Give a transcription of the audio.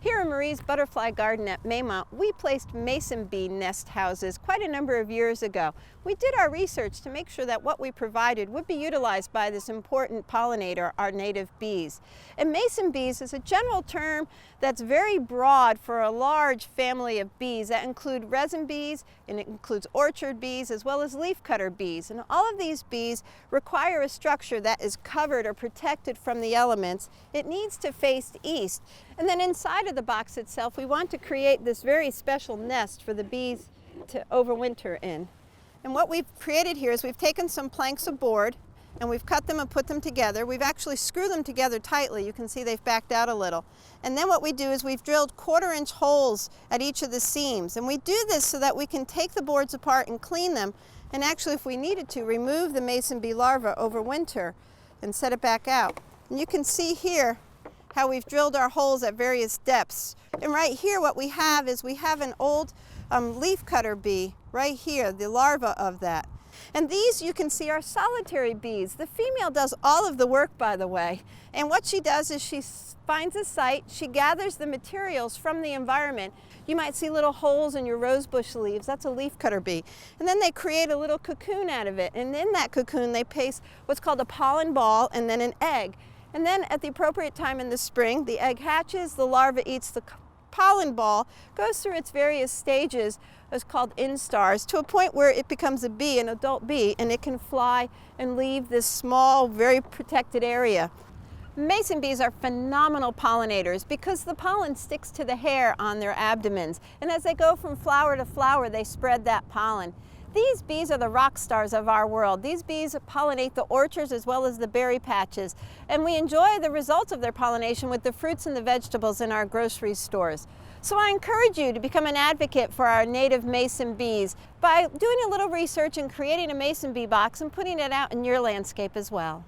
Here in Marie's Butterfly Garden at Maymont, we placed mason bee nest houses quite a number of years ago. We did our research to make sure that what we provided would be utilized by this important pollinator, our native bees. And mason bees is a general term that's very broad for a large family of bees that include resin bees, and it includes orchard bees as well as leafcutter bees. And all of these bees require a structure that is covered or protected from the elements. It needs to face east. And then inside of the box itself, we want to create this very special nest for the bees to overwinter in. And what we've created here is we've taken some planks of board and we've cut them and put them together. We've actually screwed them together tightly. You can see they've backed out a little. And then what we do is we've drilled 1/4-inch holes at each of the seams. And we do this so that we can take the boards apart and clean them. And actually, if we needed to, remove the mason bee larva over winter and set it back out. And you can see here how we've drilled our holes at various depths. And right here what we have is we have an old leafcutter bee right here, the larva of that. And these, you can see, are solitary bees. The female does all of the work, by the way. And what she does is she finds a site, she gathers the materials from the environment. You might see little holes in your rosebush leaves. That's a leafcutter bee. And then they create a little cocoon out of it. And in that cocoon, they place what's called a pollen ball and then an egg. And then at the appropriate time in the spring, the egg hatches, the larva eats the pollen ball, goes through its various stages, it's called instars, to a point where it becomes a bee, an adult bee, and it can fly and leave this small, very protected area. Mason bees are phenomenal pollinators because the pollen sticks to the hair on their abdomens, and as they go from flower to flower, they spread that pollen. These bees are the rock stars of our world. These bees pollinate the orchards as well as the berry patches, and we enjoy the results of their pollination with the fruits and the vegetables in our grocery stores. So I encourage you to become an advocate for our native mason bees by doing a little research and creating a mason bee box and putting it out in your landscape as well.